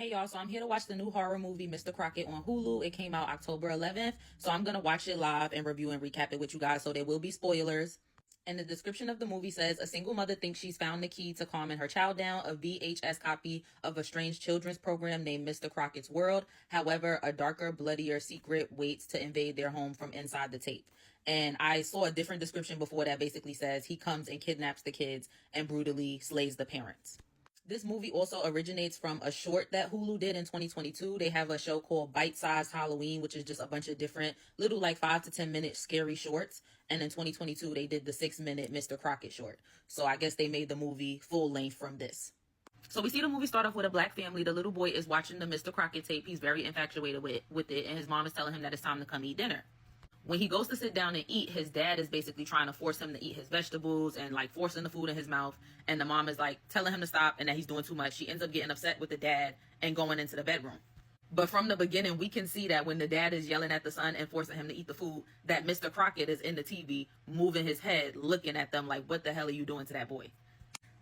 Hey y'all, so I'm here to watch the new horror movie Mr. Crocket on Hulu. It came out October 11th, so I'm going to watch it live and review and recap it with you guys, so there will be spoilers. And the description of the movie says, a single mother thinks she's found the key to calming her child down, a VHS copy of a strange children's program named Mr. Crockett's World. However, a darker, bloodier secret waits to invade their home from inside the tape. And I saw a different description before that basically says he comes and kidnaps the kids and brutally slays the parents. This movie also originates from a short that Hulu did in 2022. They have a show called Bite Size Halloween, which is just a bunch of different little like 5 to 10 minute scary shorts. And in 2022, they did the 6-minute Mr. Crocket short. So I guess they made the movie full length from this. So we see the movie start off with a black family. The little boy is watching the Mr. Crocket tape. He's very infatuated with it. And his mom is telling him that it's time to come eat dinner. When he goes to sit down and eat, his dad is basically trying to force him to eat his vegetables and like forcing the food in his mouth. And the mom is like telling him to stop and that he's doing too much. She ends up getting upset with the dad and going into the bedroom. But from the beginning, we can see that when the dad is yelling at the son and forcing him to eat the food, that Mr. Crocket is in the TV, moving his head, looking at them like, what the hell are you doing to that boy?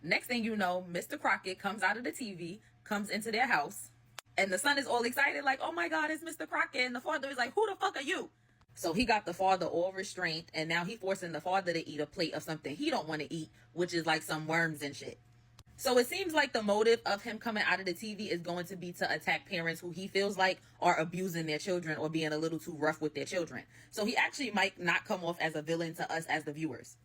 Next thing you know, Mr. Crocket comes out of the TV, comes into their house, and the son is all excited like, oh my God, it's Mr. Crocket. And the father is like, who the fuck are you? So he got the father all restrained, and now he forcing the father to eat a plate of something he don't want to eat, which is like some worms and shit. So it seems like the motive of him coming out of the TV is going to be to attack parents who he feels like are abusing their children or being a little too rough with their children. So he actually might not come off as a villain to us as the viewers.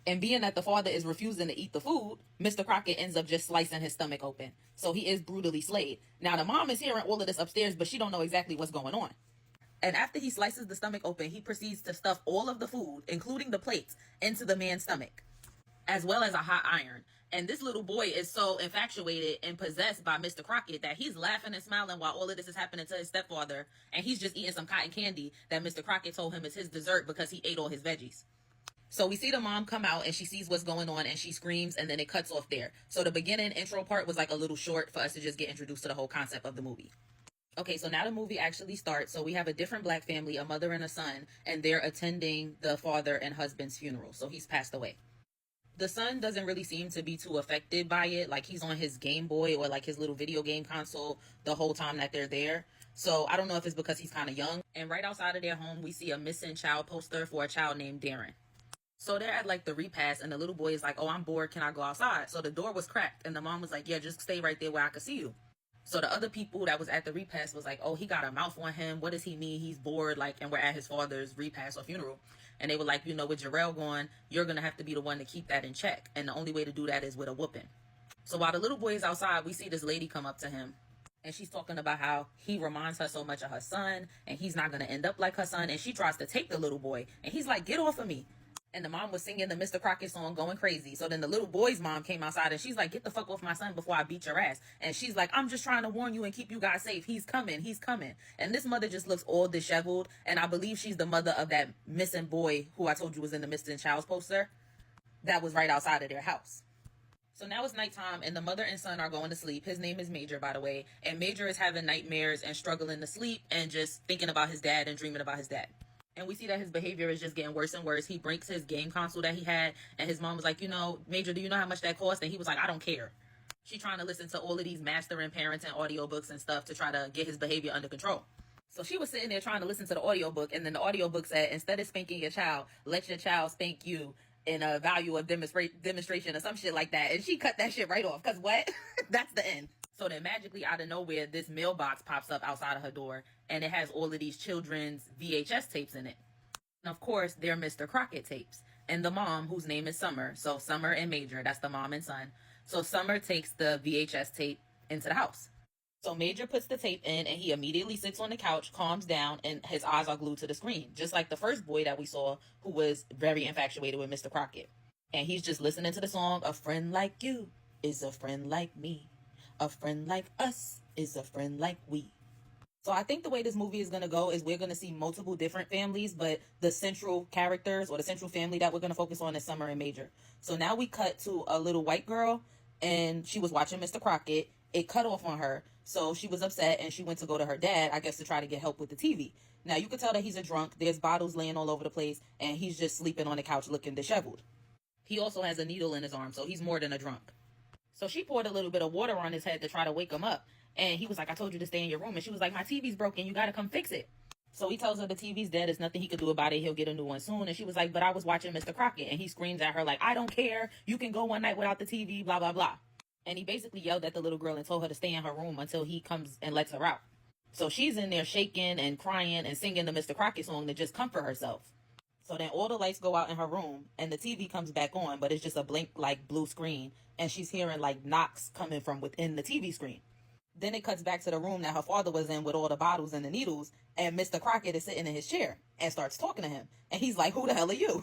And being that the father is refusing to eat the food, Mr. Crocket ends up just slicing his stomach open. So he is brutally slayed. Now the mom is hearing all of this upstairs, but she don't know exactly what's going on. And after he slices the stomach open, he proceeds to stuff all of the food, including the plates, into the man's stomach, as well as a hot iron. And this little boy is so infatuated and possessed by Mr. Crocket that he's laughing and smiling while all of this is happening to his stepfather. And he's just eating some cotton candy that Mr. Crocket told him is his dessert because he ate all his veggies. So we see the mom come out and she sees what's going on and she screams, and then it cuts off there. So the beginning intro part was like a little short for us to just get introduced to the whole concept of the movie. Okay, so now the movie actually starts. So we have a different black family, a mother and a son, and they're attending the father and husband's funeral. So he's passed away. The son doesn't really seem to be too affected by it. Like he's on his Game Boy or like his little video game console the whole time that they're there. So I don't know if it's because he's kind of young. And right outside of their home, we see a missing child poster for a child named Darren. So they're at like the repast and the little boy is like, oh, I'm bored. Can I go outside? So the door was cracked and the mom was like, yeah, just stay right there where I can see you. So the other people that was at the repast was like, oh, he got a mouth on him. What does he mean? He's bored. Like, and we're at his father's repast or funeral. And they were like, you know, with Jarrell gone, you're going to have to be the one to keep that in check. And the only way to do that is with a whooping. So while the little boy is outside, we see this lady come up to him. And she's talking about how he reminds her so much of her son. And he's not going to end up like her son. And she tries to take the little boy. And he's like, get off of me. And the mom was singing the Mr. Crocket song, going crazy. So then the little boy's mom came outside and she's like, get the fuck off my son before I beat your ass. And she's like, I'm just trying to warn you and keep you guys safe. He's coming. He's coming. And this mother just looks all disheveled. And I believe she's the mother of that missing boy who I told you was in the missing child's poster that was right outside of their house. So now it's nighttime and the mother and son are going to sleep. His name is Major, by the way. And Major is having nightmares and struggling to sleep and just thinking about his dad and dreaming about his dad. And we see that his behavior is just getting worse and worse. He breaks his game console that he had. And his mom was like, you know, Major, do you know how much that cost? And he was like, I don't care. She's trying to listen to all of these mastering parenting audiobooks and stuff to try to get his behavior under control. So she was sitting there trying to listen to the audiobook. And then the audiobook said, instead of spanking your child, let your child spank you in a value of demonstration or some shit like that. And she cut that shit right off. Because what? That's the end. So then magically out of nowhere, this mailbox pops up outside of her door and it has all of these children's VHS tapes in it. And of course, they're Mr. Crocket tapes. And the mom, whose name is Summer. So Summer and Major, that's the mom and son. So Summer takes the VHS tape into the house. So Major puts the tape in and he immediately sits on the couch, calms down, and his eyes are glued to the screen. Just like the first boy that we saw who was very infatuated with Mr. Crocket. And he's just listening to the song, a friend like you is a friend like me. A friend like us is a friend like we. So I think the way this movie is going to go is we're going to see multiple different families, but the central characters or the central family that we're going to focus on is Summer and Major. So now we cut to a little white girl and she was watching Mr. Crocket. It cut off on her. So she was upset and she went to go to her dad, I guess, to try to get help with the TV. Now you can tell that he's a drunk. There's bottles laying all over the place and he's just sleeping on the couch looking disheveled. He also has a needle in his arm, so he's more than a drunk. So she poured a little bit of water on his head to try to wake him up. And he was like, I told you to stay in your room. And she was like, my TV's broken. You got to come fix it. So he tells her the TV's dead. There's nothing he could do about it. He'll get a new one soon. And she was like, but I was watching Mr. Crocket. And he screams at her like, I don't care. You can go one night without the TV, blah, blah, blah. And he basically yelled at the little girl and told her to stay in her room until he comes and lets her out. So she's in there shaking and crying and singing the Mr. Crocket song to just comfort herself. So then all the lights go out in her room and the TV comes back on, but it's just a blank like blue screen. And she's hearing like knocks coming from within the TV screen. Then it cuts back to the room that her father was in with all the bottles and the needles. And Mr. Crocket is sitting in his chair and starts talking to him. And he's like, who the hell are you?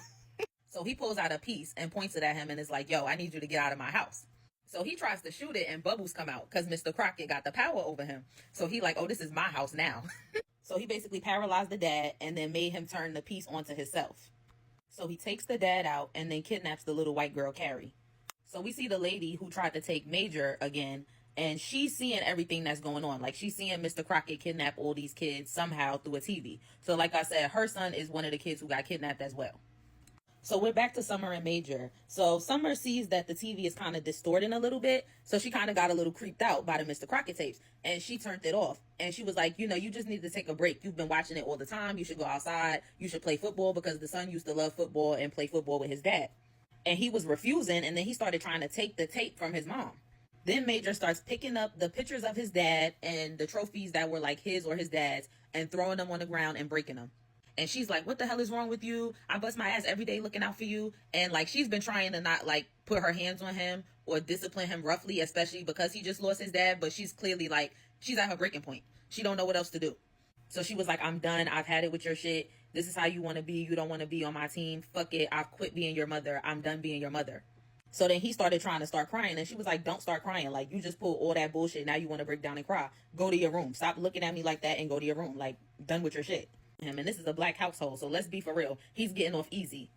So he pulls out a piece and points it at him and is like, yo, I need you to get out of my house. So he tries to shoot it and bubbles come out because Mr. Crocket got the power over him. So he like, oh, this is my house now. So he basically paralyzed the dad and then made him turn the piece onto himself. So he takes the dad out and then kidnaps the little white girl, Carrie. So we see the lady who tried to take Major again, and she's seeing everything that's going on. Like, she's seeing Mr. Crocket kidnap all these kids somehow through a TV. So like I said, her son is one of the kids who got kidnapped as well. So we're back to Summer and Major. So Summer sees that the TV is kind of distorting a little bit. So she kind of got a little creeped out by the Mr. Crocket tapes. And she turned it off. And she was like, you know, you just need to take a break. You've been watching it all the time. You should go outside. You should play football because the son used to love football and play football with his dad. And he was refusing. And then he started trying to take the tape from his mom. Then Major starts picking up the pictures of his dad and the trophies that were like his or his dad's and throwing them on the ground and breaking them. And she's like, what the hell is wrong with you? I bust my ass every day looking out for you. And like, she's been trying to not like put her hands on him or discipline him roughly, especially because he just lost his dad. But she's clearly like, she's at her breaking point. She don't know what else to do. So she was like, I'm done. I've had it with your shit. This is how you want to be. You don't want to be on my team. Fuck it. I've quit being your mother. I'm done being your mother. So then he started trying to start crying. And she was like, don't start crying. Like, you just pulled all that bullshit. Now you want to break down and cry. Go to your room. Stop looking at me like that and go to your room. Like, done with your shit. Him, and this is a black household, so let's be for real. He's getting off easy.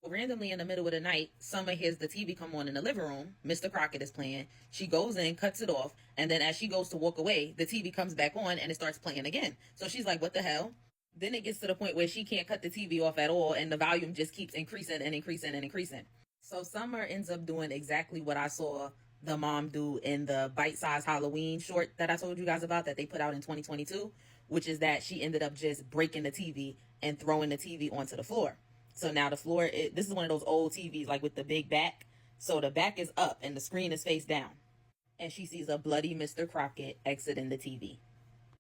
Randomly in the middle of the night, Summer hears the TV come on in the living room. Mr. Crocket is playing. She goes in, cuts it off, and then as she goes to walk away, the TV comes back on and it starts playing again. So she's like, what the hell? Then it gets to the point where she can't cut the TV off at all, and the volume just keeps increasing and increasing and increasing. So Summer ends up doing exactly what I saw the mom do in the bite-sized Halloween short that I told you guys about that they put out in 2022, which is that she ended up just breaking the TV and throwing the TV onto the floor. So now the floor, this is one of those old TVs like with the big back. So the back is up and the screen is face down. And she sees a bloody Mr. Crocket exiting the TV.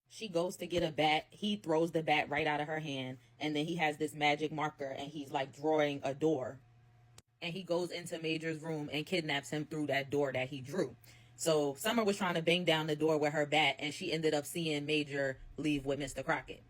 She goes to get a bat. He throws the bat right out of her hand. And then he has this magic marker and he's like drawing a door. And he goes into Major's room and kidnaps him through that door that he drew. So Summer was trying to bang down the door with her bat, and she ended up seeing Major leave with Mr. Crocket.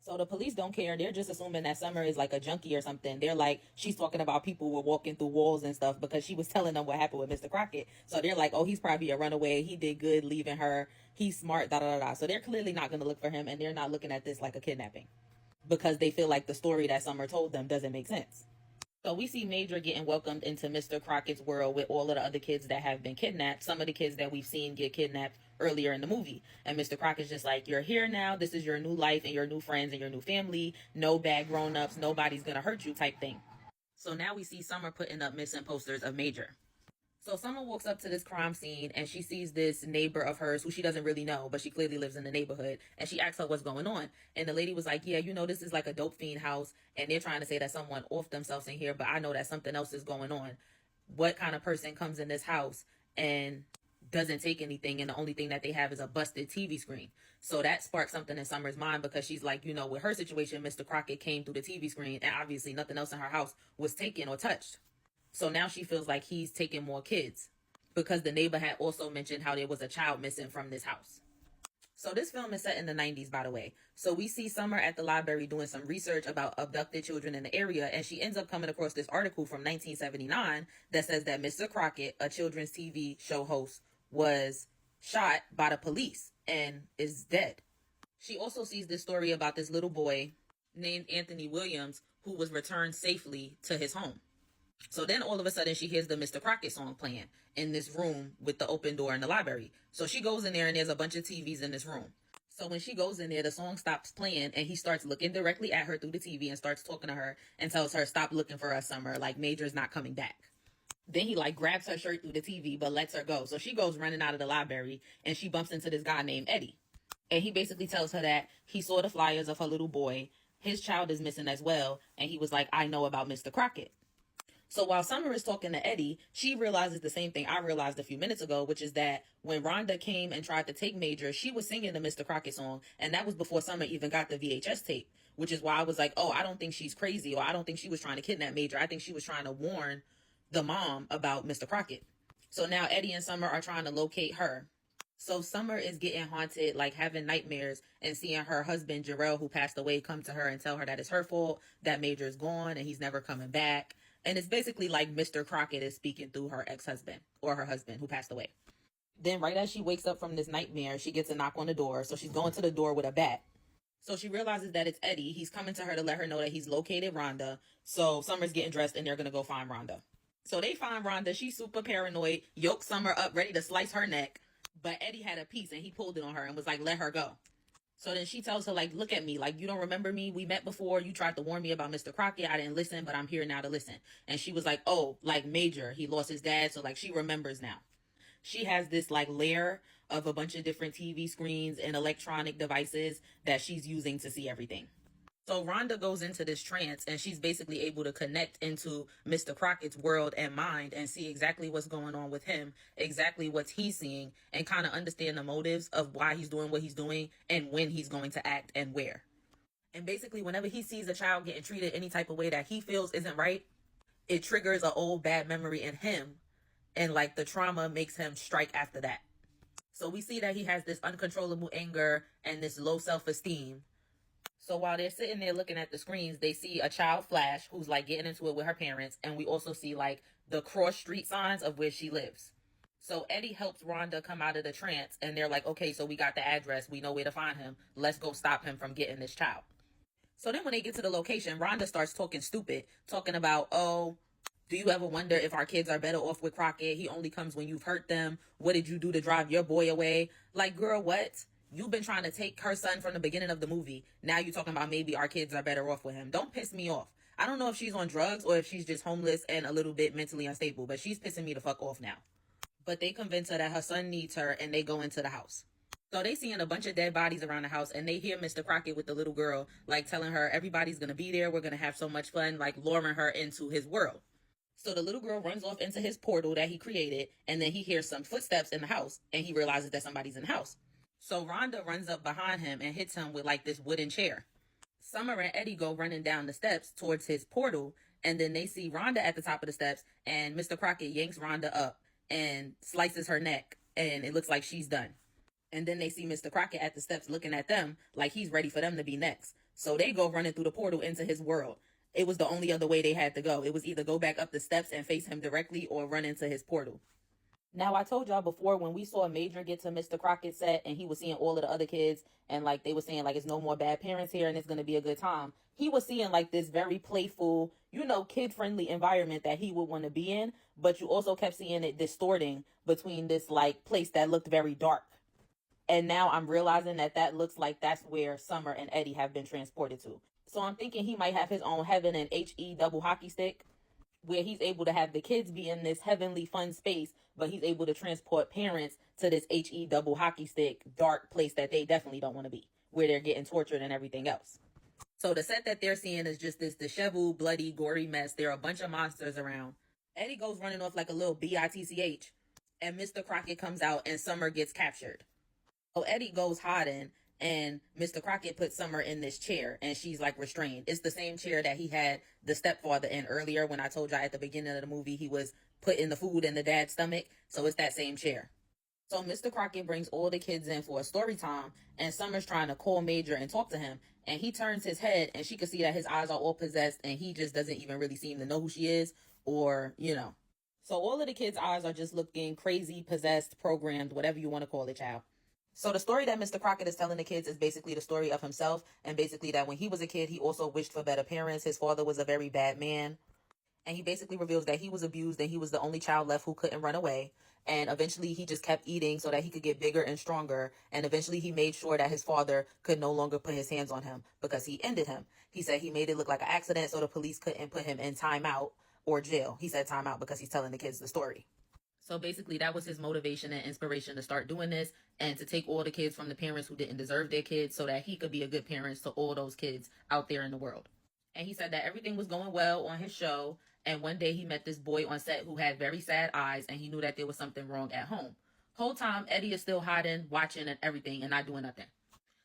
So the police don't care. They're just assuming that Summer is like a junkie or something. They're like, she's talking about people who were walking through walls and stuff because she was telling them what happened with Mr. Crocket. So they're like, oh, he's probably a runaway. He did good leaving her. He's smart, da da da. So they're clearly not going to look for him, and they're not looking at this like a kidnapping because they feel like the story that Summer told them doesn't make sense. So we see Major getting welcomed into Mr. Crockett's world with all of the other kids that have been kidnapped. Some of the kids that we've seen get kidnapped earlier in the movie. And Mr. Crockett's just like, you're here now. This is your new life and your new friends and your new family. No bad grown-ups. Nobody's going to hurt you type thing. So now we see Summer putting up missing posters of Major. So Summer walks up to this crime scene and she sees this neighbor of hers who she doesn't really know, but she clearly lives in the neighborhood. And she asks her what's going on. And the lady was like, yeah, you know, this is like a dope fiend house. And they're trying to say that someone offed themselves in here, but I know that something else is going on. What kind of person comes in this house and doesn't take anything, and the only thing that they have is a busted TV screen? So that sparked something in Summer's mind because she's like, you know, with her situation, Mr. Crocket came through the TV screen and obviously nothing else in her house was taken or touched. So now she feels like he's taking more kids because the neighbor had also mentioned how there was a child missing from this house. So this film is set in the 90s, by the way. So we see Summer at the library doing some research about abducted children in the area, and she ends up coming across this article from 1979 that says that Mr. Crocket, a children's TV show host, was shot by the police and is dead. She also sees this story about this little boy named Anthony Williams who was returned safely to his home. So then all of a sudden she hears the Mr. Crocket song playing in this room with the open door in the library. So she goes in there and there's a bunch of TVs in this room. So when she goes in there, the song stops playing and he starts looking directly at her through the TV and starts talking to her and tells her, stop looking for us, Summer. Like, Major's not coming back. Then he like grabs her shirt through the TV but lets her go. So she goes running out of the library and she bumps into this guy named Eddie. And he basically tells her that he saw the flyers of her little boy. His child is missing as well. And he was like, I know about Mr. Crocket. So while Summer is talking to Eddie, she realizes the same thing I realized a few minutes ago, which is that when Rhonda came and tried to take Major, she was singing the Mr. Crockett song, and that was before Summer even got the VHS tape, which is why I was like, oh, I don't think she's crazy, or I don't think she was trying to kidnap Major. I think she was trying to warn the mom about Mr. Crockett. So now Eddie and Summer are trying to locate her. So Summer is getting haunted, like having nightmares and seeing her husband, Jarrell, who passed away, come to her and tell her that it's her fault, that Major is gone and he's never coming back. And it's basically like Mr. Crockett is speaking through her ex-husband or her husband who passed away. Then right as she wakes up from this nightmare, she gets a knock on the door. So she's going to the door with a bat. So she realizes that it's Eddie. He's coming to her to let her know that he's located Rhonda. So Summer's getting dressed and they're going to go find Rhonda. So they find Rhonda. She's super paranoid, yoke Summer up, ready to slice her neck. But Eddie had a piece and he pulled it on her and was like, let her go. So then she tells her, like, look at me. Like, you don't remember me? We met before. You tried to warn me about Mr. Crockett. I didn't listen, but I'm here now to listen. And she was like, oh, like Major. He lost his dad. So, like, she remembers now. She has this, like, layer of a bunch of different TV screens and electronic devices that she's using to see everything. So Rhonda goes into this trance and she's basically able to connect into Mr. Crockett's world and mind and see exactly what's going on with him, exactly what he's seeing, and kind of understand the motives of why he's doing what he's doing and when he's going to act and where. And basically, whenever he sees a child getting treated any type of way that he feels isn't right, it triggers an old bad memory in him. And like the trauma makes him strike after that. So we see that he has this uncontrollable anger and this low self-esteem. So while they're sitting there looking at the screens, they see a child Flash who's like getting into it with her parents. And we also see like the cross street signs of where she lives. So Eddie helps Rhonda come out of the trance and they're like, okay, so we got the address. We know where to find him. Let's go stop him from getting this child. So then when they get to the location, Rhonda starts talking stupid, talking about, oh, do you ever wonder if our kids are better off with Crocket? He only comes when you've hurt them. What did you do to drive your boy away? Like, girl, what? You've been trying to take her son from the beginning of the movie. Now you're talking about maybe our kids are better off with him. Don't piss me off. I don't know if she's on drugs or if she's just homeless and a little bit mentally unstable, but she's pissing me the fuck off now. But they convince her that her son needs her and they go into the house. So they seeing a bunch of dead bodies around the house and they hear Mr. Crocket with the little girl, like telling her everybody's going to be there. We're going to have so much fun, like luring her into his world. So the little girl runs off into his portal that he created and then he hears some footsteps in the house and he realizes that somebody's in the house. So Rhonda runs up behind him and hits him with like this wooden chair. Summer and Eddie go running down the steps towards his portal and then they see Rhonda at the top of the steps and Mr. Crocket yanks Rhonda up and slices her neck and it looks like she's done. And then they see Mr. Crocket at the steps looking at them like he's ready for them to be next. So they go running through the portal into his world. It was the only other way they had to go. It was either go back up the steps and face him directly or run into his portal. Now, I told y'all before when we saw Major get to Mr. Crockett's set and he was seeing all of the other kids and like they were saying like it's no more bad parents here and it's going to be a good time. He was seeing like this very playful, you know, kid-friendly environment that he would want to be in. But you also kept seeing it distorting between this like place that looked very dark. And now I'm realizing that looks like that's where Summer and Eddie have been transported to. So I'm thinking he might have his own heaven and HE double hockey stick where he's able to have the kids be in this heavenly fun space, but he's able to transport parents to this HE double hockey stick dark place that they definitely don't want to be, where they're getting tortured and everything else. So the set that they're seeing is just this disheveled, bloody, gory mess. There are a bunch of monsters around. Eddie goes running off like a little bitch, and Mr. Crocket comes out and Summer gets captured. So Eddie goes hiding and Mr. Crocket puts Summer in this chair and she's like restrained. It's the same chair that he had the stepfather in earlier when I told y'all at the beginning of the movie he was putting the food in the dad's stomach. So it's that same chair. So Mr. Crocket brings all the kids in for a story time and Summer's trying to call Major and talk to him. And he turns his head and she can see that his eyes are all possessed and he just doesn't even really seem to know who she is or, you know. So all of the kids' eyes are just looking crazy, possessed, programmed, whatever you want to call it, child. So the story that Mr. Crocket is telling the kids is basically the story of himself and basically that when he was a kid, he also wished for better parents. His father was a very bad man. And he basically reveals that he was abused and he was the only child left who couldn't run away. And eventually he just kept eating so that he could get bigger and stronger. And eventually he made sure that his father could no longer put his hands on him because he ended him. He said he made it look like an accident so the police couldn't put him in timeout or jail. He said time out because he's telling the kids the story. So basically, that was his motivation and inspiration to start doing this and to take all the kids from the parents who didn't deserve their kids so that he could be a good parent to all those kids out there in the world. And he said that everything was going well on his show. And one day he met this boy on set who had very sad eyes, and he knew that there was something wrong at home. Whole time, Eddie is still hiding, watching, and everything, and not doing nothing.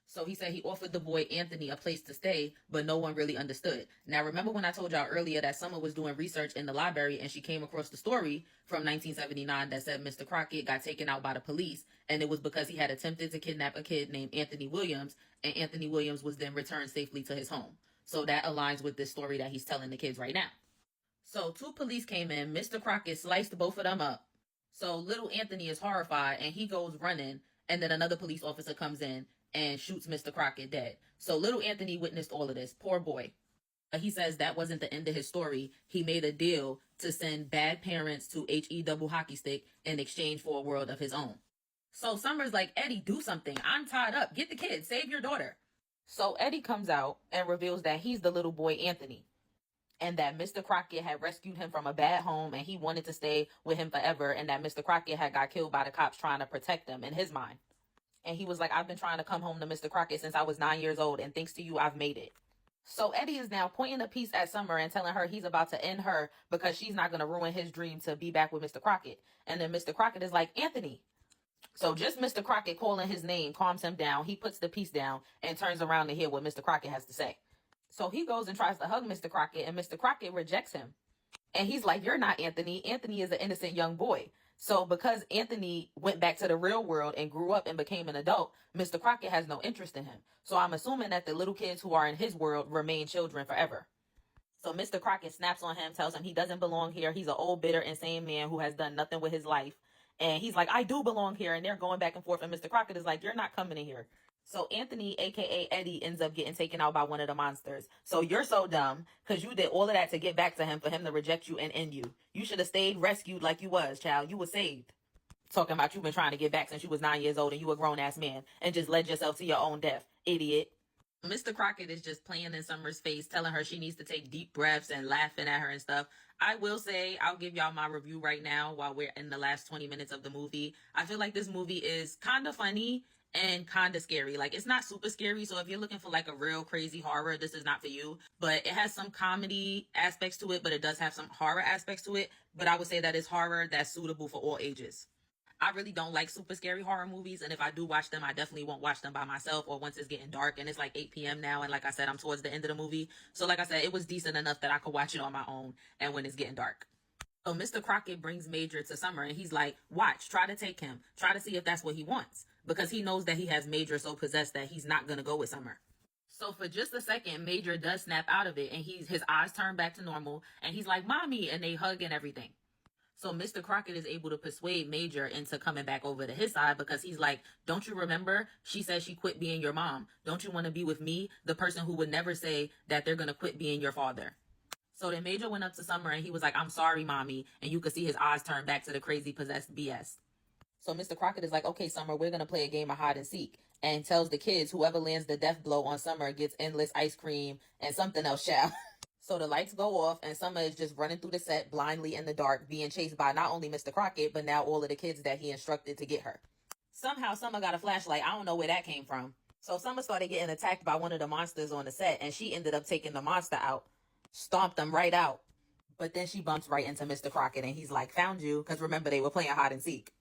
So he said he offered the boy Anthony a place to stay, but no one really understood. Now, remember when I told y'all earlier that Summer was doing research in the library and she came across the story from 1979 that said Mr. Crocket got taken out by the police, and it was because he had attempted to kidnap a kid named Anthony Williams, and Anthony Williams was then returned safely to his home. So that aligns with this story that he's telling the kids right now. So 2 police came in. Mr. Crocket sliced both of them up. So little Anthony is horrified and he goes running, and then another police officer comes in and shoots Mr. Crocket dead. So little Anthony witnessed all of this. Poor boy. He says that wasn't the end of his story. He made a deal to send bad parents to HE double hockey stick in exchange for a world of his own. So Summer's like, Eddie, do something. I'm tied up. Get the kid. Save your daughter. So Eddie comes out and reveals that he's the little boy Anthony, and that Mr. Crocket had rescued him from a bad home and he wanted to stay with him forever, and that Mr. Crocket had got killed by the cops trying to protect him in his mind. And he was like, I've been trying to come home to Mr. Crocket since I was 9 years old, and thanks to you, I've made it. So Eddie is now pointing a piece at Summer and telling her he's about to end her because she's not going to ruin his dream to be back with Mr. Crocket. And then Mr. Crocket is like, Anthony. So just Mr. Crocket calling his name calms him down. He puts the piece down and turns around to hear what Mr. Crocket has to say. So he goes and tries to hug Mr. Crocket, and Mr. Crocket rejects him. And he's like, you're not Anthony. Anthony is an innocent young boy. So because Anthony went back to the real world and grew up and became an adult, Mr. Crocket has no interest in him. So I'm assuming that the little kids who are in his world remain children forever. So Mr. Crocket snaps on him, tells him he doesn't belong here. He's an old, bitter, insane man who has done nothing with his life. And he's like, I do belong here. And they're going back and forth. And Mr. Crocket is like, you're not coming in here. So Anthony, a.k.a. Eddie, ends up getting taken out by one of the monsters. So you're so dumb because you did all of that to get back to him for him to reject you and end you. You should have stayed rescued like you was, child. You were saved. Talking about you've been trying to get back since you was 9 years old and you a grown-ass man and just led yourself to your own death. Idiot. Mr. Crocket is just playing in Summer's face, telling her she needs to take deep breaths and laughing at her and stuff. I will say, I'll give y'all my review right now while we're in the last 20 minutes of the movie. I feel like this movie is kind of funny and kind of scary. Like, it's not super scary, so if you're looking for like a real crazy horror, this is not for you. But it has some comedy aspects to it, but it does have some horror aspects to it. But I would say that it's horror that's suitable for all ages. I really don't like super scary horror movies, and if I do watch them, I definitely won't watch them by myself or once it's getting dark, and it's like 8 p.m. now, and like I said, I'm towards the end of the movie. So like I said, it was decent enough that I could watch it on my own and when it's getting dark. So Mr. Crocket brings Major to Summer, and he's like, watch, try to take him. Try to see if that's what he wants. Because he knows that he has Major so possessed that he's not going to go with Summer. So for just a second, Major does snap out of it, and his eyes turn back to normal, and he's like, Mommy, and they hug and everything. So Mr. Crocket is able to persuade Major into coming back over to his side because he's like, don't you remember? She said she quit being your mom. Don't you want to be with me, the person who would never say that they're going to quit being your father? So then Major went up to Summer and he was like, I'm sorry, Mommy. And you could see his eyes turn back to the crazy possessed BS. So Mr. Crocket is like, okay, Summer, we're going to play a game of hide and seek. And tells the kids whoever lands the death blow on Summer gets endless ice cream and something else, child. So the lights go off and Summer is just running through the set blindly in the dark, being chased by not only Mr. Crocket, but now all of the kids that he instructed to get her. Somehow Summer got a flashlight. I don't know where that came from. So Summer started getting attacked by one of the monsters on the set, and she ended up taking the monster out. Stomped them right out. But then she bumps right into Mr. Crocket, and he's like, found you, because remember, they were playing hide and seek.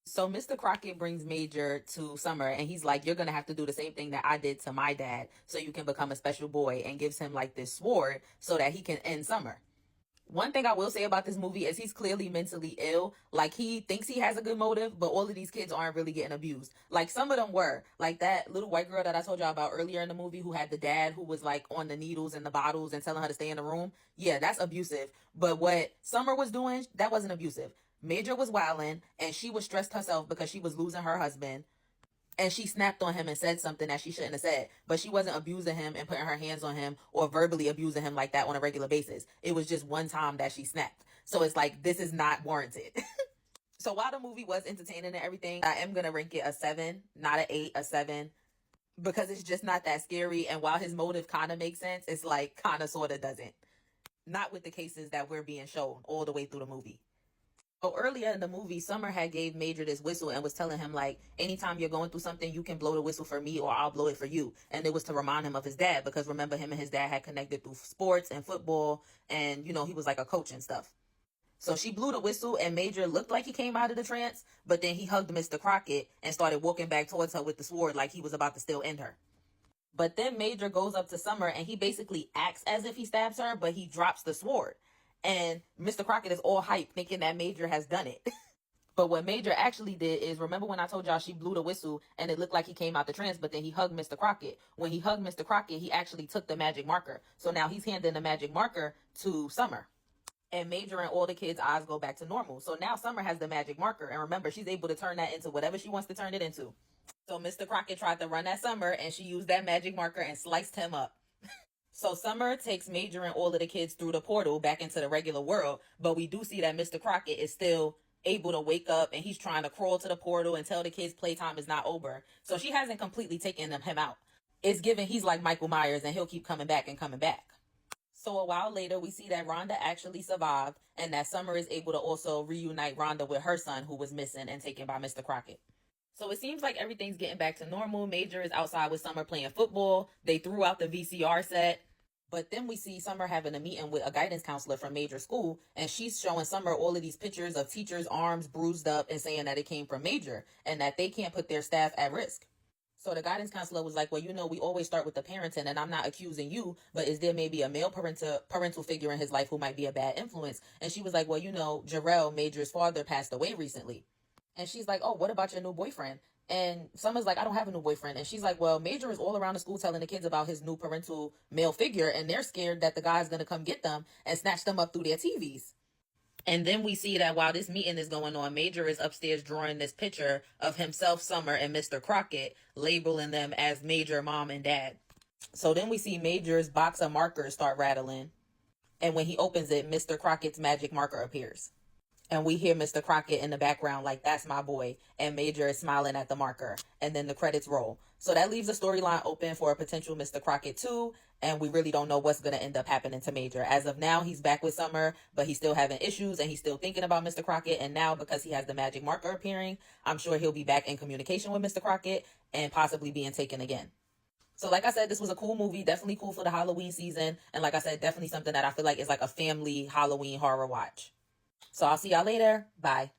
So Mr. Crocket brings Major to Summer, and he's like, you're going to have to do the same thing that I did to my dad so you can become a special boy, and gives him like this sword so that he can end Summer. One thing I will say about this movie is he's clearly mentally ill. Like, he thinks he has a good motive, but all of these kids aren't really getting abused. Like, some of them were. Like, that little white girl that I told y'all about earlier in the movie who had the dad who was, like, on the needles and the bottles and telling her to stay in the room. Yeah, that's abusive. But what Summer was doing, that wasn't abusive. Major was wilding, and she was stressed herself because she was losing her husband. And she snapped on him and said something that she shouldn't have said. But she wasn't abusing him and putting her hands on him or verbally abusing him like that on a regular basis. It was just one time that she snapped. So it's like, this is not warranted. So while the movie was entertaining and everything, I am going to rank it a 7, not an 8, a 7. Because it's just not that scary. And while his motive kind of makes sense, it's like kind of sort of doesn't. not with the cases that we're being shown all the way through the movie. So earlier in the movie, Summer had gave Major this whistle and was telling him, like, anytime you're going through something, you can blow the whistle for me or I'll blow it for you. And it was to remind him of his dad, because remember, him and his dad had connected through sports and football, and he was like a coach and stuff. So she blew the whistle and Major looked like he came out of the trance, but then he hugged Mr. Crocket and started walking back towards her with the sword like he was about to still end her. But then Major goes up to Summer and he basically acts as if he stabs her, but he drops the sword. And Mr. Crocket is all hype thinking that Major has done it. But what Major actually did is, remember when I told y'all she blew the whistle and it looked like he came out the trance, but then he hugged Mr. Crocket. When he hugged Mr. Crocket, he actually took the magic marker. So now he's handing the magic marker to Summer. And Major and all the kids' eyes go back to normal. So now Summer has the magic marker. And remember, she's able to turn that into whatever she wants to turn it into. So Mr. Crocket tried to run at Summer and she used that magic marker and sliced him up. So Summer takes Major and all of the kids through the portal back into the regular world, but we do see that Mr. Crocket is still able to wake up and he's trying to crawl to the portal and tell the kids playtime is not over. So she hasn't completely taken him out. It's given he's like Michael Myers and he'll keep coming back and coming back. So a while later, we see that Rhonda actually survived and that Summer is able to also reunite Rhonda with her son who was missing and taken by Mr. Crocket. So it seems like everything's getting back to normal. Major is outside with Summer playing football. They threw out the VCR set. But then we see Summer having a meeting with a guidance counselor from Major school, and she's showing Summer all of these pictures of teachers' arms bruised up and saying that it came from Major and that they can't put their staff at risk. So the guidance counselor was like, well, we always start with the parenting, and I'm not accusing you, but is there maybe a male parental figure in his life who might be a bad influence? And she was like, well, Jarrell, Major's father, passed away recently. And she's like, oh, what about your new boyfriend? And Summer's like, I don't have a new boyfriend. And she's like, well, Major is all around the school telling the kids about his new parental male figure, and they're scared that the guy's going to come get them and snatch them up through their TVs. And then we see that while this meeting is going on, Major is upstairs drawing this picture of himself, Summer, and Mr. Crocket, labeling them as Major, Mom, and Dad. So then we see Major's box of markers start rattling. And when he opens it, Mr. Crocket's magic marker appears. And we hear Mr. Crocket in the background like, that's my boy. And Major is smiling at the marker. And then the credits roll. So that leaves the storyline open for a potential Mr. Crocket 2. And we really don't know what's going to end up happening to Major. As of now, he's back with Summer, but he's still having issues and he's still thinking about Mr. Crocket. And now, because he has the magic marker appearing, I'm sure he'll be back in communication with Mr. Crocket and possibly being taken again. So like I said, this was a cool movie, definitely cool for the Halloween season. And like I said, definitely something that I feel like is like a family Halloween horror watch. So I'll see y'all later. Bye.